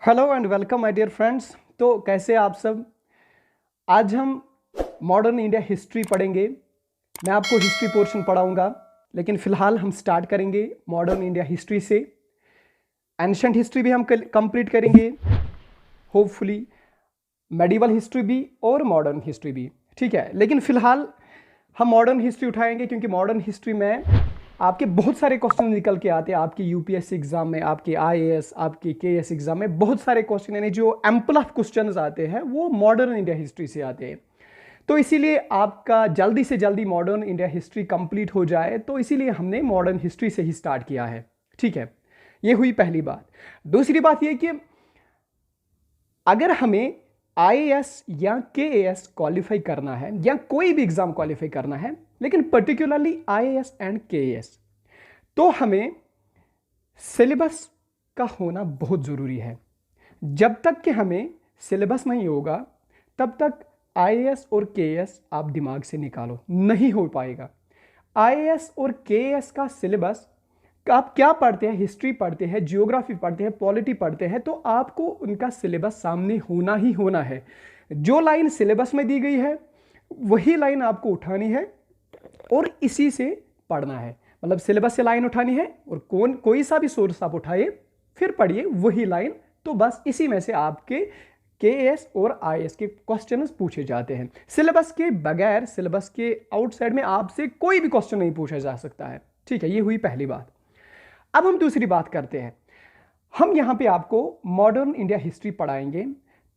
Hello and welcome my dear friends. तो कैसे आप सब। आज हम मॉडर्न इंडिया हिस्ट्री पढ़ेंगे। मैं आपको हिस्ट्री पोर्शन पढ़ाऊंगा, लेकिन फिलहाल हम स्टार्ट करेंगे मॉडर्न इंडिया हिस्ट्री से। एंशंट हिस्ट्री भी हम कंप्लीट करेंगे, होपफुली मेडिवल हिस्ट्री भी और मॉडर्न हिस्ट्री भी, ठीक है। लेकिन फिलहाल हम मॉडर्न हिस्ट्री उठाएंगे, क्योंकि मॉडर्न हिस्ट्री में आपके बहुत सारे क्वेश्चन निकल के आते हैं। आपके यूपीएससी एग्जाम में, आपके आईएएस, आपके केएस एग्जाम में बहुत सारे क्वेश्चन, यानी जो एम्पल ऑफ क्वेश्चन आते हैं वो मॉडर्न इंडिया हिस्ट्री से आते हैं। तो इसीलिए आपका जल्दी से जल्दी मॉडर्न इंडिया हिस्ट्री कंप्लीट हो जाए, तो इसीलिए हमने मॉडर्न हिस्ट्री से ही स्टार्ट किया है, ठीक है। ये हुई पहली बात। दूसरी बात ये कि अगर हमें आईएएस या केएएस क्वालिफाई करना है या कोई भी एग्जाम क्वालिफाई करना है, लेकिन पर्टिकुलरली आईएएस एंड केएएस, तो हमें सिलेबस का होना बहुत ज़रूरी है। जब तक कि हमें सिलेबस नहीं होगा, तब तक आईएएस और केएएस आप दिमाग से निकालो, नहीं हो पाएगा। आईएएस और केएएस का सिलेबस, आप क्या पढ़ते हैं, हिस्ट्री पढ़ते हैं, जियोग्राफी पढ़ते हैं, पॉलिटी पढ़ते हैं, तो आपको उनका सिलेबस सामने होना ही होना है। जो लाइन सिलेबस में दी गई है वही लाइन आपको उठानी है और इसी से पढ़ना है। मतलब सिलेबस से लाइन उठानी है और कोई सा भी सोर्स आप उठाइए, फिर पढ़िए वही लाइन। तो बस इसी में से आपके केएएस और आईएएस के क्वेश्चंस पूछे जाते हैं। सिलेबस के बगैर, सिलेबस के आउटसाइड में आपसे कोई भी क्वेश्चन नहीं पूछा जा सकता है, ठीक है। ये हुई पहली बात। अब हम दूसरी बात करते हैं। हम यहां पे आपको मॉडर्न इंडिया हिस्ट्री पढ़ाएंगे,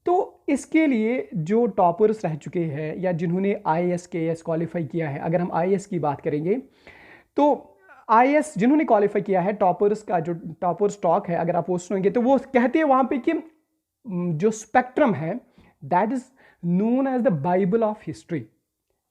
तो इसके लिए जो टॉपर्स रह चुके हैं या जिन्होंने आईएएस केएएस क्वालिफाई किया है, अगर हम आईएएस की बात करेंगे तो आईएएस जिन्होंने क्वालिफाई किया है, टॉपर्स का जो टॉपर स्टॉक है, अगर आप वो सुनेंगे तो वो कहते हैं वहां पे कि जो स्पेक्ट्रम है that is known as the Bible of history.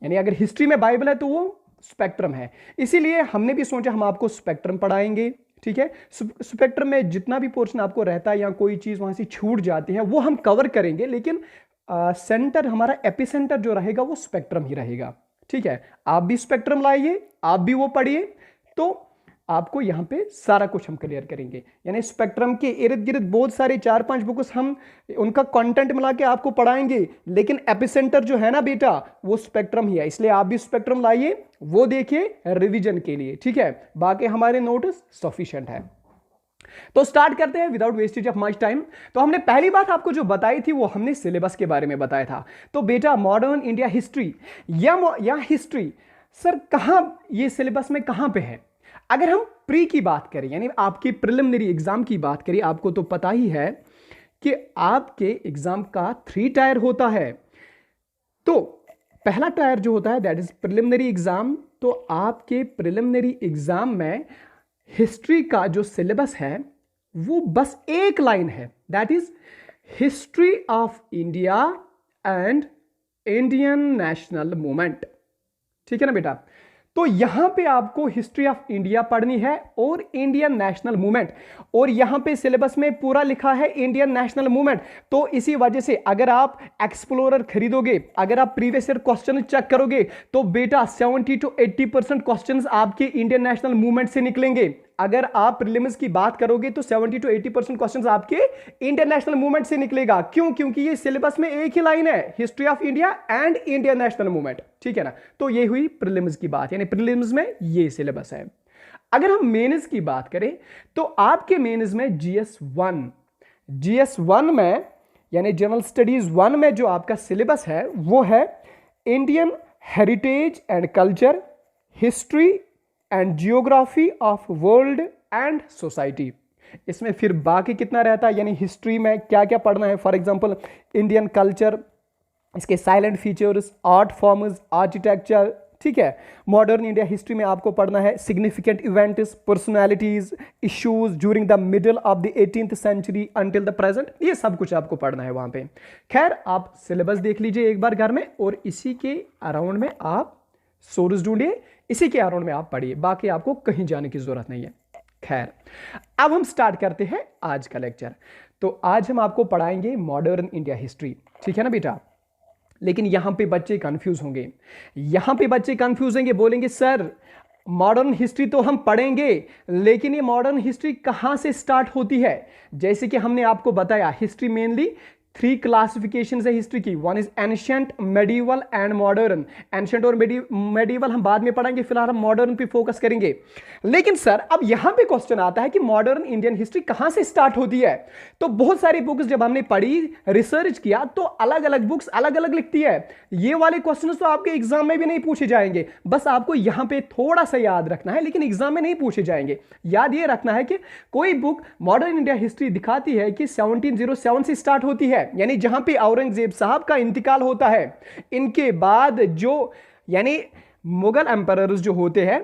यानी अगर हिस्ट्री में बाइबल है तो वो स्पेक्ट्रम है। इसीलिए हमने भी सोचा हम आपको स्पेक्ट्रम पढ़ाएंगे, ठीक है। स्पेक्ट्रम में जितना भी पोर्शन आपको रहता है या कोई चीज वहां से छूट जाती है वो हम कवर करेंगे, लेकिन सेंटर, हमारा एपिसेंटर जो रहेगा वो स्पेक्ट्रम ही रहेगा, ठीक है। आप भी स्पेक्ट्रम लाइए, आप भी वो पढ़िए, तो आपको यहां पे सारा कुछ हम क्लियर करेंगे। यानी स्पेक्ट्रम के इर्द गिर्द बहुत सारे 4-5 बुक्स हम उनका कंटेंट मिला के आपको पढ़ाएंगे, लेकिन एपिसेंटर जो है ना बेटा, वो स्पेक्ट्रम ही है। इसलिए आप भी स्पेक्ट्रम लाइए, वो देखिए रिवीजन के लिए, ठीक है। बाकी हमारे नोट्स सफिशिएंट है। तो स्टार्ट करते हैं without wastage of much time. तो हमने पहली बात आपको जो बताई थी वो हमने सिलेबस के बारे में बताया था। तो बेटा मॉडर्न इंडिया हिस्ट्री या हिस्ट्री सर कहां, ये सिलेबस में कहां पे है। अगर हम प्री की बात करें, यानी आपकी प्रिलिमिनरी एग्जाम की बात करें, आपको तो पता ही है कि आपके एग्जाम का 3 टायर होता है। तो पहला टायर जो होता है दैट इज प्रिलिमिनरी एग्जाम। तो आपके प्रिलिमिनरी एग्जाम में हिस्ट्री का जो सिलेबस है वो बस एक लाइन है, that is history of India and Indian national movement, ठीक है ना बेटा। तो यहां पे आपको हिस्ट्री ऑफ इंडिया पढ़नी है और इंडियन नेशनल मूवमेंट, और यहां पे सिलेबस में पूरा लिखा है इंडियन नेशनल मूवमेंट। तो इसी वजह से अगर आप एक्सप्लोरर खरीदोगे, अगर आप प्रीवियस ईयर क्वेश्चन चेक करोगे, तो बेटा 70 to 80% क्वेश्चंस आपके इंडियन नेशनल मूवमेंट से निकलेंगे। अगर आप प्रीलिम्स की बात करोगे तो 70 to 80% क्वेश्चंस आपके इंडियन नेशनल मूवमेंट से निकलेगा। क्यों? क्योंकि ये सिलेबस में एक ही लाइन है, history of India and Indian national movement, ठीक है ना। तो ये हुई प्रीलिम्स की बात, यानी प्रीलिम्स में ये सिलेबस है। अगर हम मेंस की बात करें तो आपके मेंस में जीएस 1 में, यानी जनरल स्टडीज 1 में जो आपका सिलेबस है वो है Indian heritage and culture, history and geography of world and society. इसमें फिर बाकी कितना रहता है, यानी हिस्ट्री में क्या क्या पढ़ना है। फॉर एग्जांपल इंडियन कल्चर, इसके salient features, art forms, architecture, ठीक है। मॉडर्न इंडिया हिस्ट्री में आपको पढ़ना है significant events, personalities, issues during the middle of the 18th century until the present. ये सब कुछ आपको पढ़ना है वहां पे। खैर आप सिलेबस देख लीजिए एक बार घर में, और इसी के अराउंड में आप सोर्स ढूंढिए, इसी के अराउंड में आप पढ़िए, बाकी आपको कहीं जाने की जरूरत नहीं है। खैर अब हम स्टार्ट करते हैं आज का लेक्चर। तो आज हम आपको पढ़ाएंगे मॉडर्न इंडिया हिस्ट्री, ठीक है ना बेटा। लेकिन यहां पे बच्चे कंफ्यूज होंगे, बोलेंगे सर मॉडर्न हिस्ट्री तो हम पढ़ेंगे, लेकिन ये मॉडर्न हिस्ट्री कहां से स्टार्ट होती है? जैसे कि हमने आपको बताया, हिस्ट्री मेनली 3 क्लासिफिकेशन है हिस्ट्री की। One is ancient, medieval and modern. Ancient और मेडिवल हम बाद में पढ़ेंगे, फिलहाल हम मॉडर्न पे फोकस करेंगे। लेकिन सर अब यहां पे क्वेश्चन आता है कि मॉडर्न इंडियन हिस्ट्री कहां से स्टार्ट होती है? तो बहुत सारी बुक्स जब हमने पढ़ी, रिसर्च किया, तो अलग अलग बुक्स अलग अलग लिखती है। ये वाले क्वेश्चन तो आपके एग्जाम में भी नहीं पूछे जाएंगे, बस आपको यहां पे थोड़ा सा याद रखना है, लेकिन एग्जाम में नहीं पूछे जाएंगे। याद ये रखना है कि कोई बुक मॉडर्न इंडिया हिस्ट्री दिखाती है कि 1707 से स्टार्ट होती है, यानी जहां पे औरंगजेब साहब का इंतकाल होता है। इनके बाद जो यानी मुगल एम्परर्स जो होते हैं,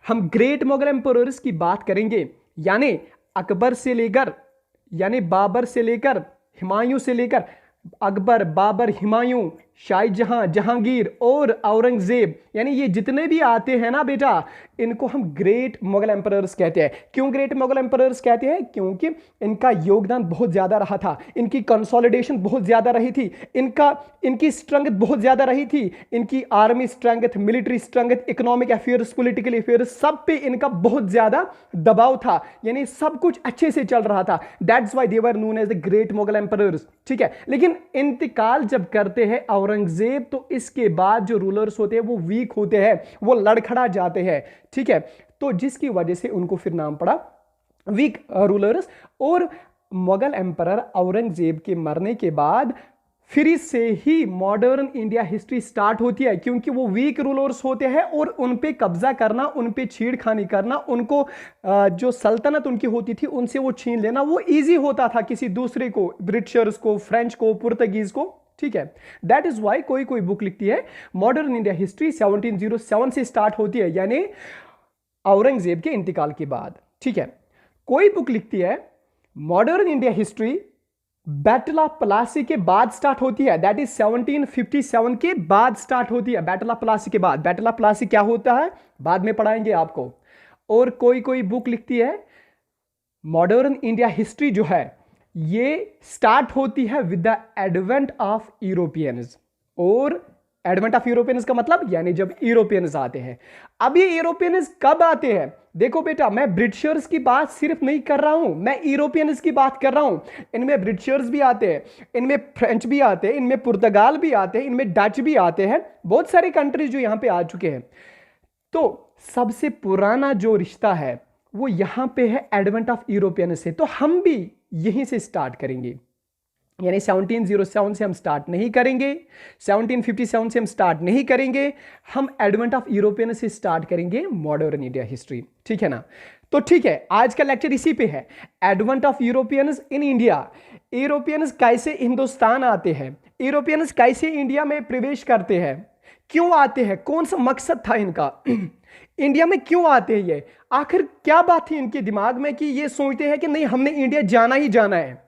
हम ग्रेट मुगल एम्परर्स की बात करेंगे, यानी अकबर से लेकर, यानी बाबर से लेकर, हुमायूं से लेकर, अकबर, बाबर, हुमायूं, शाहजहां, जहांगीर और औरंगजेब, यानी ये जितने भी आते हैं ना बेटा, इनको हम ग्रेट मुगल एम्परर्स कहते हैं। क्यों ग्रेट मुगल एम्परर्स कहते हैं? क्योंकि इनका योगदान बहुत ज्यादा रहा था, इनकी कंसोलिडेशन बहुत ज्यादा रही थी, इनकी स्ट्रेंथ बहुत ज्यादा रही थी, इनकी army strength, military strength, economic affairs, political affairs, सब पे इनका बहुत ज्यादा दबाव था, यानी सब कुछ अच्छे से चल रहा था। That's why they were known as the great Mughal emperors. ठीक है, लेकिन इंतकाल जब करते हैं औरंगजेब, तो इसके बाद जो रूलर्स होते हैं वो वीक होते हैं, वो लड़खड़ा जाते हैं। ठीक है, तो जिसकी वजह से उनको फिर नाम पड़ा वीक रूलर्स। और मुगल एम्परर औरंगजेब के मरने के बाद फिर से ही मॉडर्न इंडिया हिस्ट्री स्टार्ट होती है, क्योंकि वो वीक रूलर्स होते हैं और उन पे कब्जा करना, उन पे छेड़खानी करना, उनको जो सल्तनत उनकी होती थी उनसे वो छीन लेना, वो इजी होता था किसी दूसरे को, ब्रिटिशर्स को, फ्रेंच को, पुर्तगीज को। ठीक है, दैट इज वाई कोई कोई बुक लिखती है मॉडर्न इंडिया हिस्ट्री 1707 से स्टार्ट होती है, यानी औरंगजेब के इंतकाल के बाद। ठीक है, कोई बुक लिखती है modern India history battle of Plassey के बाद स्टार्ट होती है, दैट इज 1757 के बाद स्टार्ट होती है, बैटल ऑफ प्लासी के बाद। बैटल ऑफ प्लासी क्या होता है बाद में पढ़ाएंगे आपको। और कोई कोई बुक लिखती है मॉडर्न इंडिया हिस्ट्री जो है ये स्टार्ट होती है with the advent of Europeans. और एडवेंट ऑफ यूरोपियंस का मतलब यानी जब यूरोपियंस आते हैं। अब ये यूरोपियंस कब आते हैं? देखो बेटा, मैं ब्रिटिशर्स की बात सिर्फ नहीं कर रहा हूं, मैं यूरोपियंस की बात कर रहा हूं। इनमें ब्रिटिशर्स भी आते हैं, इनमें फ्रेंच भी आते हैं, इनमें पुर्तगाल भी आते हैं, इनमें डच भी आते हैं, बहुत सारे कंट्रीज जो यहां पे आ चुके हैं। तो सबसे पुराना जो रिश्ता है वो यहां पे है एडवेंट ऑफ यूरोपियन से, तो हम भी यहीं से स्टार्ट करेंगे, यानी 1707 से हम स्टार्ट नहीं करेंगे, 1757 से हम स्टार्ट नहीं करेंगे, हम एडवेंट ऑफ यूरोपियन से स्टार्ट करेंगे मॉडर्न इंडिया हिस्ट्री। ठीक है ना? तो ठीक है, आज का लेक्चर इसी पे है, advent of Europeans in India. Europeans कैसे हिंदुस्तान आते हैं, यूरोपियंस कैसे इंडिया में प्रवेश करते हैं, क्यों आते हैं, कौन सा मकसद था इनका इंडिया में क्यों आते हैं, ये आखिर क्या बात थी इनके दिमाग में कि ये सोचते हैं कि नहीं हमने इंडिया जाना ही जाना है,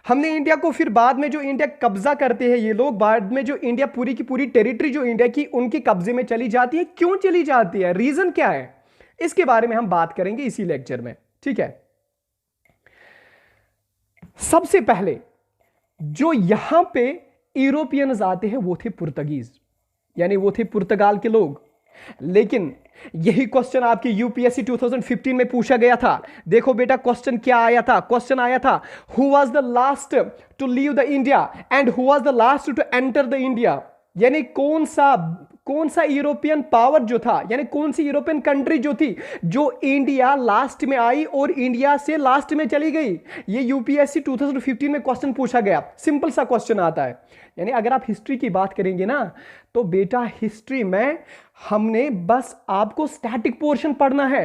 हमने इंडिया को, फिर बाद में जो इंडिया कब्जा करते हैं ये लोग, बाद में जो इंडिया पूरी की पूरी टेरिटरी जो इंडिया की उनके कब्जे में चली जाती है, क्यों चली जाती है, रीजन क्या है, इसके बारे में हम बात करेंगे इसी लेक्चर में। ठीक है, सबसे पहले जो यहां पे यूरोपियंस आते हैं वो थे पुर्तगीज, यानी वो थे पुर्तगाल के लोग। लेकिन यही क्वेश्चन आपकी यूपीएससी 2015 में पूछा गया था। देखो बेटा क्वेश्चन क्या आया था, क्वेश्चन आया था who was the last to leave the India and who was the last to enter the India, यानी कौन सा यूरोपियन पावर जो था, यानी कौन सी यूरोपियन कंट्री जो थी जो इंडिया लास्ट में आई और इंडिया से लास्ट में चली गई। ये यूपीएससी 2015 में क्वेश्चन पूछा गया, सिंपल सा क्वेश्चन आता है। यानी अगर आप हिस्ट्री की बात करेंगे ना तो बेटा हिस्ट्री में हमने बस आपको स्टैटिक पोर्शन पढ़ना है,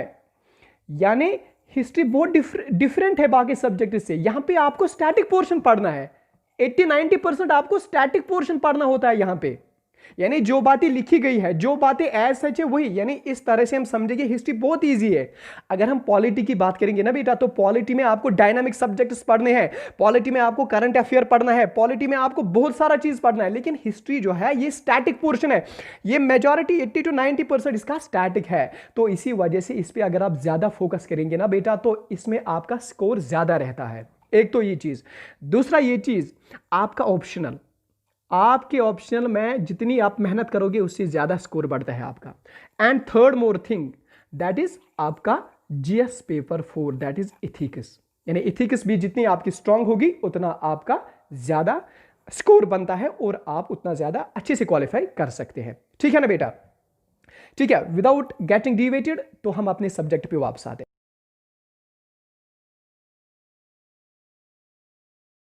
यानी हिस्ट्री बहुत डिफरेंट है बाकी सब्जेक्ट से। यहां पे आपको स्टैटिक पोर्शन पढ़ना है, 80-90% आपको स्टैटिक पोर्शन पढ़ना होता है यहां पे, यानी जो बातें लिखी गई है, जो बातें एज सच है वही, यानी इस तरह से हम समझेंगे हिस्ट्री बहुत इजी है। अगर हम पॉलिटी की बात करेंगे ना बेटा तो पॉलिटी में आपको डायनामिक सब्जेक्ट्स पढ़ने हैं, पॉलिटी में आपको करंट अफेयर पढ़ना है, पॉलिटी में आपको बहुत सारा चीज पढ़ना है, लेकिन हिस्ट्री जो है ये स्टैटिक पोर्शन है, ये मेजॉरिटी 80-90% इसका स्टैटिक है। तो इसी वजह से इस पर अगर आप ज्यादा फोकस करेंगे ना बेटा तो इसमें आपका स्कोर ज्यादा रहता है। एक तो ये चीज, दूसरा ये चीज आपका ऑप्शनल, आपके ऑप्शनल में जितनी आप मेहनत करोगे उससे ज्यादा स्कोर बढ़ता है आपका। And third more thing, that is आपका GS paper 4, that is ethics. यानी इथिक्स भी जितनी आपकी स्ट्रांग होगी उतना आपका ज्यादा स्कोर बनता है और आप उतना ज्यादा अच्छे से क्वालिफाई कर सकते हैं। ठीक है ना बेटा? ठीक है, विदाउट गेटिंग डिवेटेड तो हम अपने सब्जेक्ट पे वापस आते हैं।